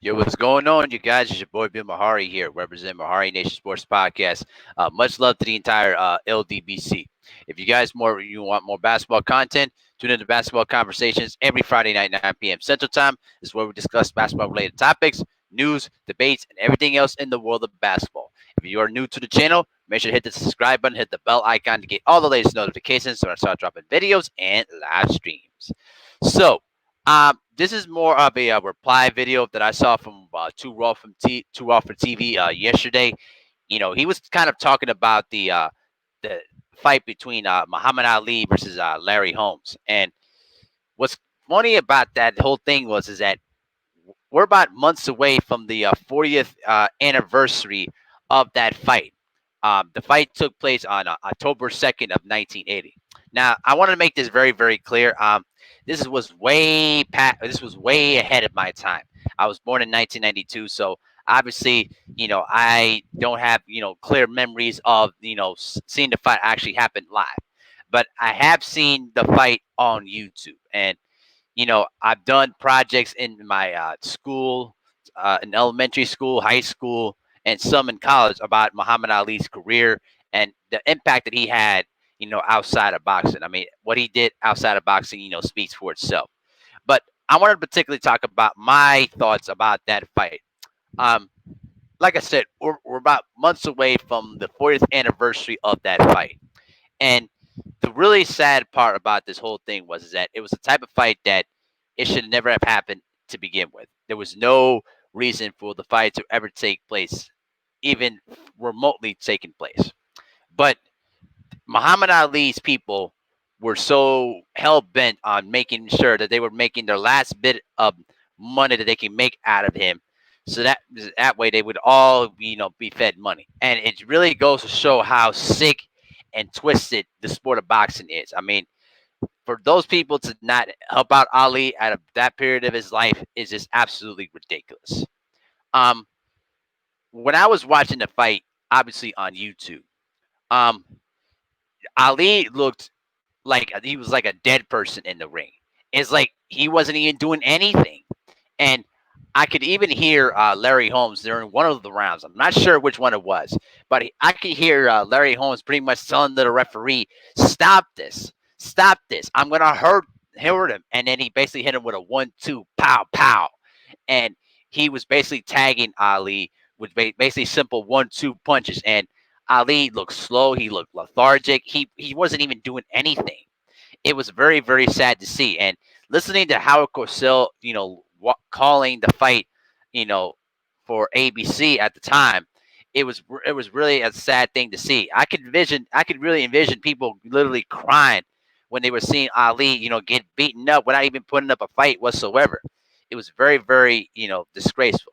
Yo, what's going on, you guys? It's your boy Bill Mahari here, representing Mahari Nation Sports Podcast. Much love to the entire LDBC. If you want more basketball content, tune into Basketball Conversations every Friday night, 9 p.m. Central Time. This is where we discuss basketball-related topics, news, debates, and everything else in the world of basketball. If you are new to the channel, make sure to hit the subscribe button, hit the bell icon to get all the latest notifications so I start dropping videos and live streams. This is more of a reply video that I saw from Too Raw for TV yesterday. He was kind of talking about the fight between Muhammad Ali versus Larry Holmes. And what's funny about that whole thing is that we're about months away from the 40th anniversary of that fight. The fight took place on October 2nd of 1980. Now, I want to make this very, very clear. This was way ahead of my time. I was born in 1992, so obviously, I don't have clear memories of seeing the fight actually happen live, but I have seen the fight on YouTube. And I've done projects in my school, in elementary school, high school, and some in college about Muhammad Ali's career and the impact that he had, outside of boxing. I mean, what he did outside of boxing, speaks for itself. But I want to particularly talk about my thoughts about that fight. Um, like I said, we're about months away from the 40th anniversary of that fight. And the really sad part about this whole thing was that it was the type of fight that it should never have happened to begin with. There was no reason for the fight to ever take place, even remotely taking place. But Muhammad Ali's people were so hell bent on making sure that they were making their last bit of money that they can make out of him, so that way they would all be fed money. And it really goes to show how sick and twisted the sport of boxing is. I mean, for those people to not help out Ali at that period of his life is just absolutely ridiculous. Um, when I was watching the fight, obviously on YouTube, um, Ali looked like he was like a dead person in the ring. It's like he wasn't even doing anything. And I could even hear Larry Holmes during one of the rounds. I'm not sure which one it was, but I could hear Larry Holmes pretty much telling the referee, "Stop this! Stop this! I'm gonna hurt him." And then he basically hit him with a 1-2, pow pow, and he was basically tagging Ali with basically simple 1-2 punches. And Ali looked slow. He looked lethargic. He wasn't even doing anything. It was very, very sad to see. And listening to Howard Cosell, calling the fight, you know, for ABC at the time, it was really a sad thing to see. I could really envision people literally crying when they were seeing Ali, get beaten up without even putting up a fight whatsoever. It was very, very, disgraceful.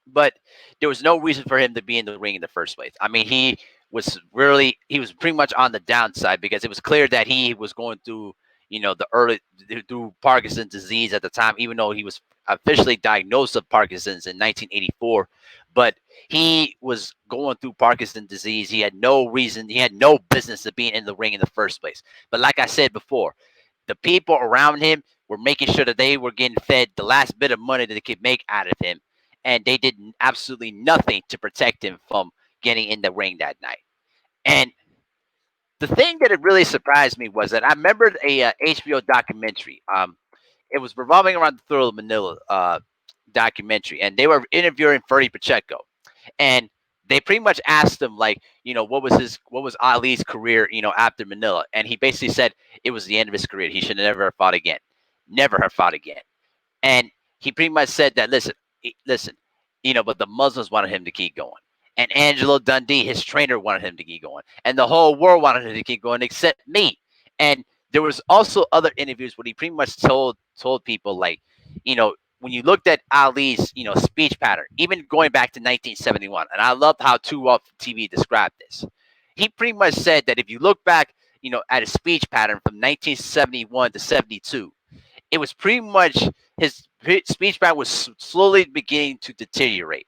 But there was no reason for him to be in the ring in the first place. I mean, he was pretty much on the downside because it was clear that he was going through, the early through Parkinson's disease at the time, even though he was officially diagnosed of Parkinson's in 1984. But he was going through Parkinson's disease. He had no business to being in the ring in the first place. But like I said before, the people around him were making sure that they were getting fed the last bit of money that they could make out of him, and they did absolutely nothing to protect him from getting in the ring that night. And the thing that it really surprised me was that I remembered a HBO documentary. It was revolving around the Thrill of Manila documentary, and they were interviewing Ferdie Pacheco, and they pretty much asked him like, what was Ali's career, after Manila, and he basically said it was the end of his career. He should never have fought again, never have fought again. And he pretty much said that, listen, but the Muslims wanted him to keep going. And Angelo Dundee, his trainer, wanted him to keep going. And the whole world wanted him to keep going except me. And there was also other interviews where he pretty much told people like, when you looked at Ali's, speech pattern, even going back to 1971, and I loved how Two Off TV described this. He pretty much said that if you look back, at his speech pattern from 1971 to 72, it was pretty much his speech pattern was slowly beginning to deteriorate.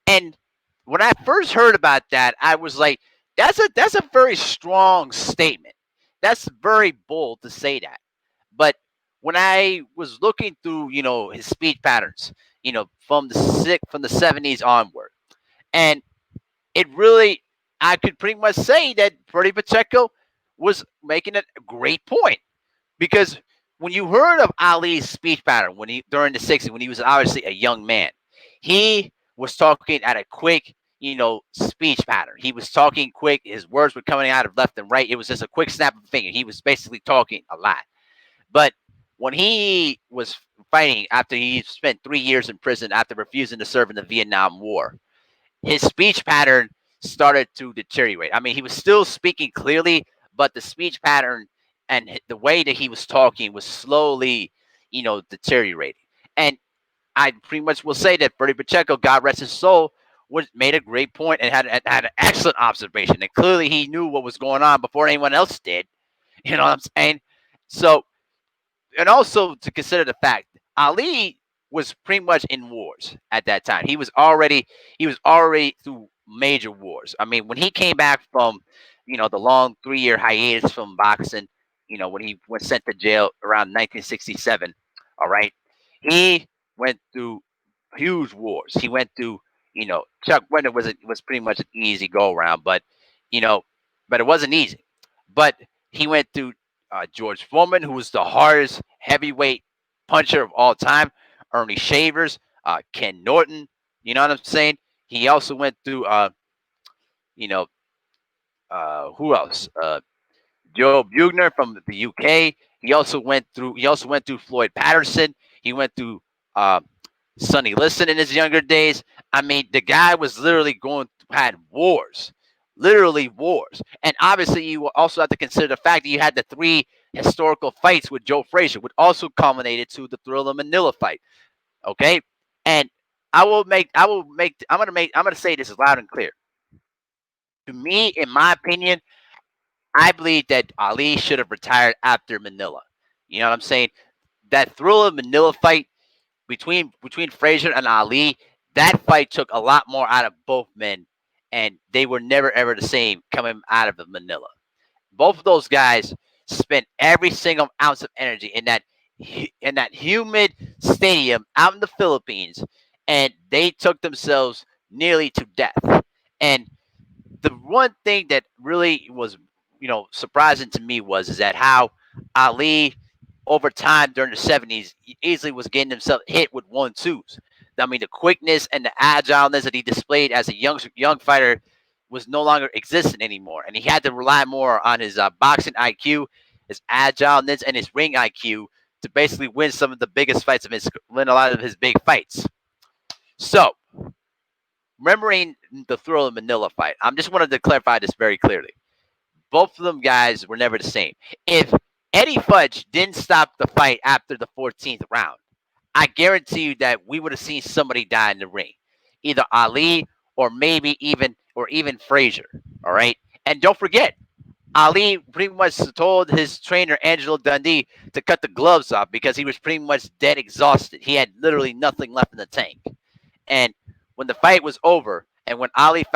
And when I first heard about that, I was like, that's a very strong statement. That's very bold to say that. But when I was looking through, his speech patterns, from the 70s onward. And it really, I could pretty much say that Ferdie Pacheco was making a great point, because when you heard of Ali's speech pattern when he during the 60s, when he was obviously a young man, he was talking at a quick, speech pattern. He was talking quick. His words were coming out of left and right. It was just a quick snap of the finger. He was basically talking a lot. But when he was fighting after he spent 3 years in prison after refusing to serve in the Vietnam War, his speech pattern started to deteriorate. I mean, he was still speaking clearly, but the speech pattern and the way that he was talking was slowly, deteriorating. And I pretty much will say that Ferdie Pacheco, God rest his soul, was made a great point and had an excellent observation. And clearly, he knew what was going on before anyone else did. You know what I'm saying? So, and also to consider the fact Ali was pretty much in wars at that time. He was already through major wars. I mean, when he came back from, the long 3 year hiatus from boxing, when he was sent to jail around 1967, all right, he went through huge wars. He went through, Chuck Wenner was pretty much an easy go around, you know, but it wasn't easy. But he went through George Foreman, who was the hardest heavyweight puncher of all time. Ernie Shavers, Ken Norton. You know what I'm saying? He also went through, you know, who else? Joe Bugner from the UK. He also went through Floyd Patterson. He went through uh, Sonny Liston in his younger days. I mean, the guy was literally had wars, literally wars. And obviously, you also have to consider the fact that you had the three historical fights with Joe Frazier, which also culminated to the Thriller Manila fight. Okay, and I'm gonna say this loud and clear. To me, in my opinion, I believe that Ali should have retired after Manila. You know what I'm saying? That Thriller Manila fight between Frazier and Ali, that fight took a lot more out of both men, and they were never ever the same coming out of Manila. Both of those guys spent every single ounce of energy in that humid stadium out in the Philippines, and they took themselves nearly to death. And the one thing that really was, surprising to me was is that how Ali over time during the 70s easily was getting himself hit with 1-2s. I mean, the quickness and the agileness that he displayed as a young fighter was no longer existent anymore, and he had to rely more on his boxing IQ, his agileness, and his ring IQ to basically win a lot of his big fights. So, remembering the Thrill of Manila fight, I just wanted to clarify this very clearly. Both of them guys were never the same. If Eddie Fudge didn't stop the fight after the 14th round, I guarantee you that we would have seen somebody die in the ring, either Ali or maybe even Frazier. All right, and don't forget, Ali pretty much told his trainer Angelo Dundee to cut the gloves off because he was pretty much dead exhausted. He had literally nothing left in the tank. And when the fight was over, and when Ali's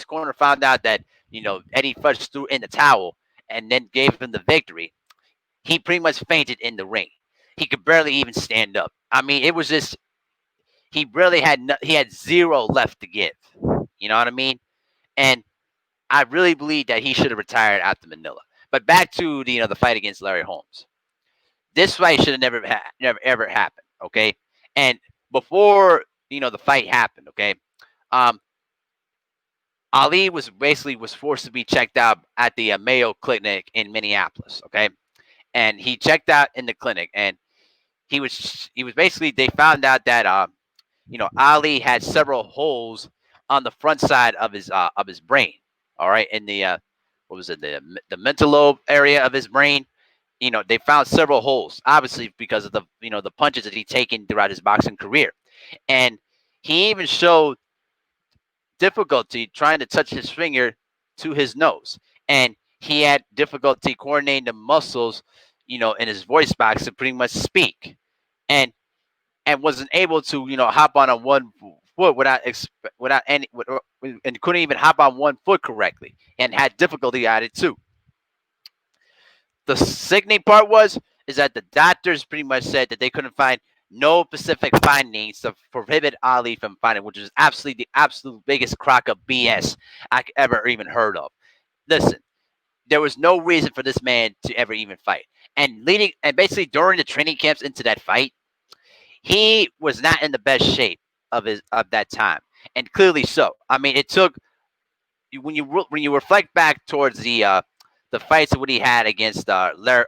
corner found out that Eddie Fudge threw in the towel and then gave him the victory, he pretty much fainted in the ring. He could barely even stand up. I mean, it was just he had zero left to give. You know what I mean? And I really believe that he should have retired after Manila. But back to the fight against Larry Holmes. This fight should have never ever happened. Okay, and before the fight happened, okay, um, Ali was forced to be checked out at the Mayo Clinic in Minneapolis. Okay, and he checked out in the clinic, and he was basically they found out that Ali had several holes on the front side of his brain. All right, in the what was it the mental lobe area of his brain. They found several holes, obviously because of the punches that he'd taken throughout his boxing career, and he even showed difficulty trying to touch his finger to his nose, and he had difficulty coordinating the muscles, in his voice box to pretty much speak, and wasn't able to hop on one foot without any and couldn't even hop on one foot correctly, and had difficulty at it too. The sickening part is that the doctors pretty much said that they couldn't find no specific findings to prohibit Ali from fighting, which is absolutely the absolute biggest crock of BS I could ever even heard of. Listen, there was no reason for this man to ever even fight. And leading and basically during the training camps into that fight, he was not in the best shape of that time, and clearly so. I mean, it took when you reflect back towards the fights that he had against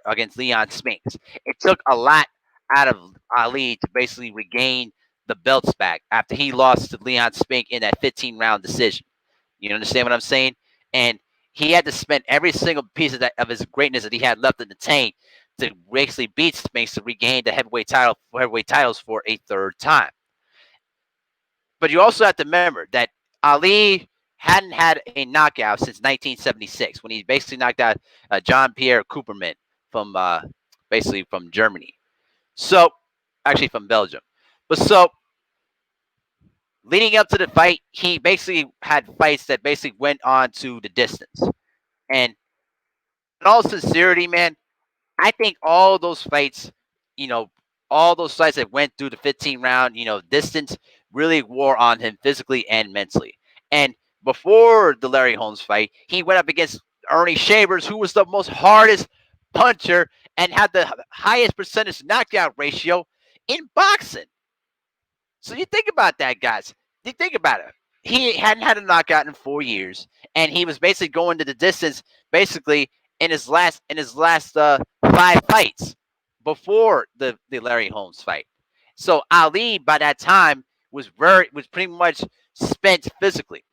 against Leon Spinks, it took a lot out of Ali to basically regain the belts back after he lost to Leon Spink in that 15-round decision. You understand what I'm saying? And he had to spend every single piece of that of his greatness that he had left in the tank to basically beat Spinks to regain the heavyweight titles for a third time. But you also have to remember that Ali hadn't had a knockout since 1976 when he basically knocked out John Pierre Cooperman from basically from Germany. So, actually from Belgium. But so leading up to the fight, he basically had fights that basically went on to the distance. And in all sincerity, man, I think all those fights, you know, all those fights that went through the 15 round, distance really wore on him physically and mentally. And before the Larry Holmes fight, he went up against Ernie Shavers, who was the most hardest puncher and had the highest percentage knockout ratio in boxing. So you think about that, guys. You think about it. He hadn't had a knockout in 4 years, and he was basically going to the distance, basically in his last 5 fights before the Larry Holmes fight. So Ali, by that time, was pretty much spent physically,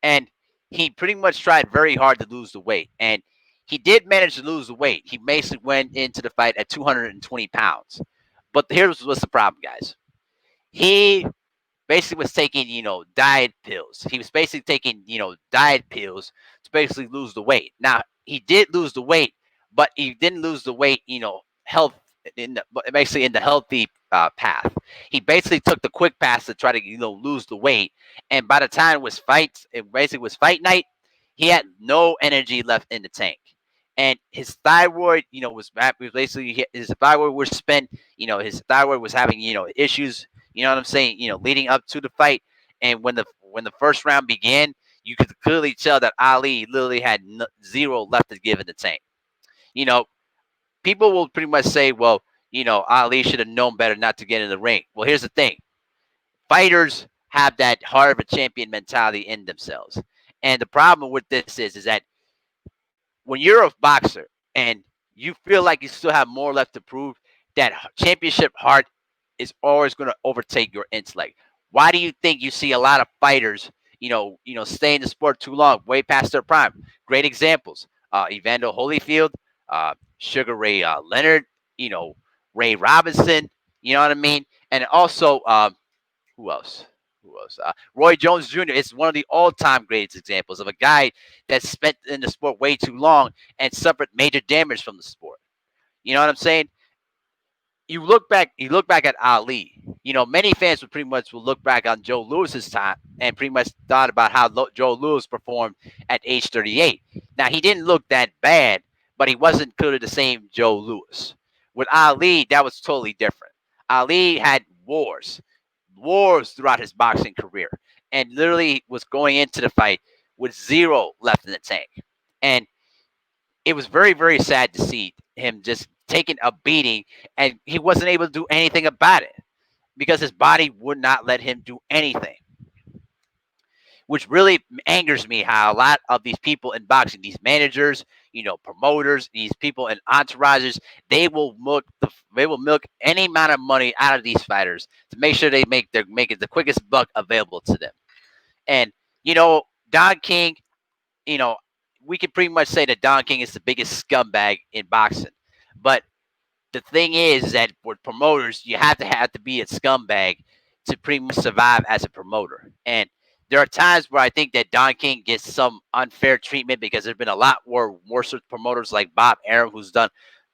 and he pretty much tried very hard to lose the weight, and he did manage to lose the weight. He basically went into the fight at 220 pounds. But here's what's the problem, guys. He basically was taking, diet pills. He was basically taking, diet pills to basically lose the weight. Now, he did lose the weight, but he didn't lose the weight, health basically in the healthy path. He basically took the quick path to try to, lose the weight. And by the time it basically was fight night, he had no energy left in the tank. And his thyroid, was basically his thyroid was spent. His thyroid was having, issues. You know what I'm saying? Leading up to the fight, and when the first round began, you could clearly tell that Ali literally had zero left to give in the tank. You know, people will pretty much say, well, Ali should have known better not to get in the ring. Well, here's the thing: fighters have that heart of a champion mentality in themselves, and the problem with this is that when you're a boxer and you feel like you still have more left to prove, that championship heart is always going to overtake your intellect. Why do you think you see a lot of fighters, stay in the sport too long, way past their prime? Great examples: Evander Holyfield, Sugar Ray Leonard, you know, Ray Robinson. You know what I mean? And also, who else? Who else? Roy Jones Jr. is one of the all-time greatest examples of a guy that spent in the sport way too long and suffered major damage from the sport. You know what I'm saying? You look back at Ali. Many fans would pretty much will look back on Joe Lewis's time and pretty much thought about how Joe Lewis performed at age 38. Now he didn't look that bad, but he wasn't clearly the same Joe Lewis. With Ali, that was totally different. Ali had wars throughout his boxing career, and literally was going into the fight with zero left in the tank. And it was very, very sad to see him just taking a beating, and he wasn't able to do anything about it because his body would not let him do anything, which really angers me how a lot of these people in boxing, these managers, promoters, these people in entourages, they will milk any amount of money out of these fighters to make sure they make it the quickest buck available to them. And Don King, you know, we could pretty much say that Don King is the biggest scumbag in boxing. But the thing is that with promoters, you have to be a scumbag to pretty much survive as a promoter. And there are times where I think that Don King gets some unfair treatment because there's been a lot more worse promoters like Bob Arum, who's done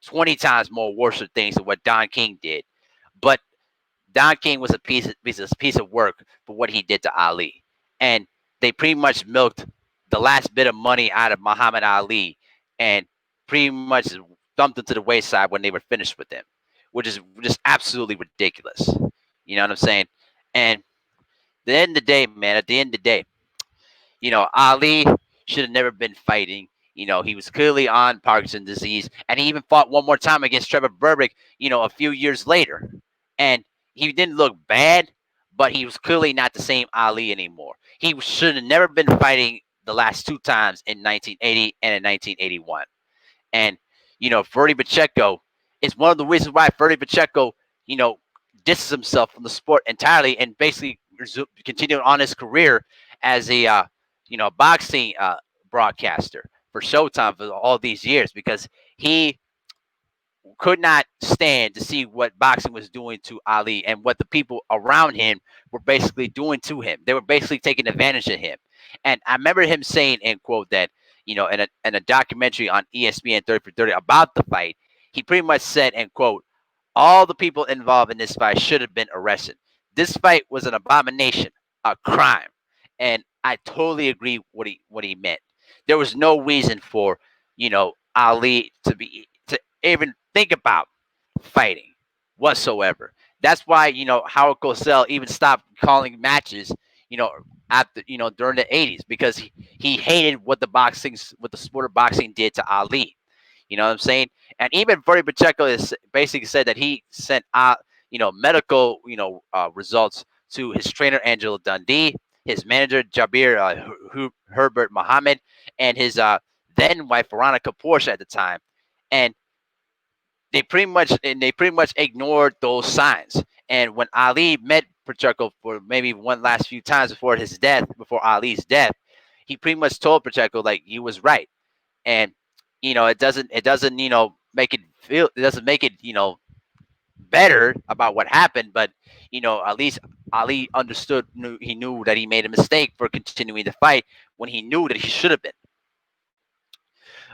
20 times more worse things than what Don King did. But Don King was a piece of work for what he did to Ali, and they pretty much milked the last bit of money out of Muhammad Ali, and pretty much dumped him to the wayside when they were finished with him. which is just absolutely ridiculous. You know what I'm saying? And the end of the day, man, at the end of the day, Ali should have never been fighting. He was clearly on Parkinson's disease, and he even fought one more time against Trevor Burbick, a few years later. And he didn't look bad, but he was clearly not the same Ali anymore. He should have never been fighting the last two times in 1980 and in 1981. And, Ferdie Pacheco is one of the reasons why Ferdie Pacheco, you know, distances himself from the sport entirely and basically continued on his career as a, boxing broadcaster for Showtime for all these years because he could not stand to see what boxing was doing to Ali and what the people around him were basically doing to him. They were basically taking advantage of him. And I remember him saying, and quote, that, in a documentary on ESPN 30 for 30 about the fight, he pretty much said, and quote, all the people involved in this fight should have been arrested. This fight was an abomination, a crime. And I totally agree what he meant. There was no reason for, Ali to even think about fighting whatsoever. That's why Howard Cosell even stopped calling matches. You know, after during the '80s because he hated what the sport of boxing did to Ali. You know what I'm saying? And even Ferdie Pacheco is basically said that he sent out medical results to his trainer Angelo Dundee, his manager Jabir Herbert Mohammed, and his then wife Veronica Porsche at the time, and they pretty much ignored those signs. And when Ali met Pacheco for maybe one last few times before Ali's death, he pretty much told Pacheco like he was right. And it doesn't make it better about what happened, but at least Ali he knew that he made a mistake for continuing the fight when he knew that he should have been.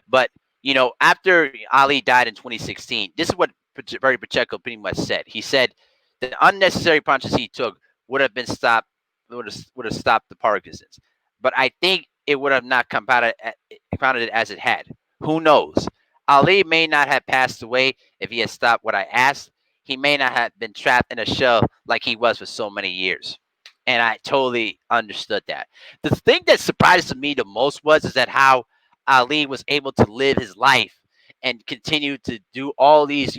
But after Ali died in 2016, this is what Barry Pacheco pretty much said. He said the unnecessary punches he took would have been stopped, would have stopped the Parkinson's. But I think it would have not compounded it as it had. Who knows? Ali may not have passed away if he had stopped what I asked. He may not have been trapped in a shell like he was for so many years. And I totally understood that. The thing that surprised me the most was is that how Ali was able to live his life and continue to do all these,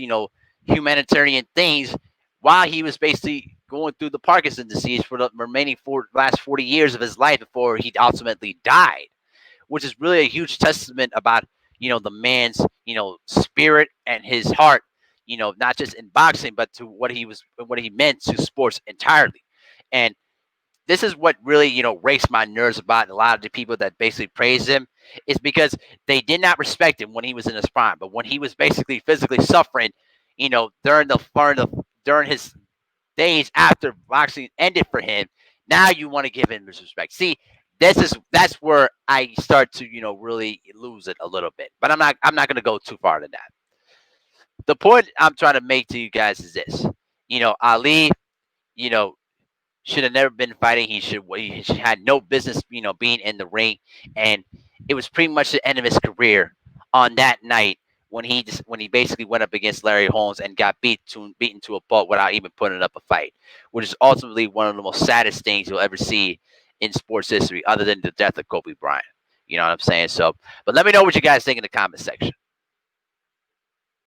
humanitarian things while he was basically going through the Parkinson disease for the remaining last 40 years of his life before he ultimately died, which is really a huge testament about, the man's, spirit and his heart, not just in boxing, but to what he meant to sports entirely. And this is what really rakes my nerves about a lot of the people that basically praise him is because they did not respect him when he was in his prime, but when he was basically physically suffering, during his days after boxing ended for him, now you want to give him his respect. See, that's where I start to really lose it a little bit, but I'm not going to go too far to that. The point I'm trying to make to you guys is this: Ali, you know should have never been fighting. He had no business, being in the ring, and it was pretty much the end of his career on that night when he basically went up against Larry Holmes and got beaten to a pulp without even putting up a fight, which is ultimately one of the most saddest things you'll ever see in sports history, other than the death of Kobe Bryant. You know what I'm saying? So, but let me know what you guys think in the comment section.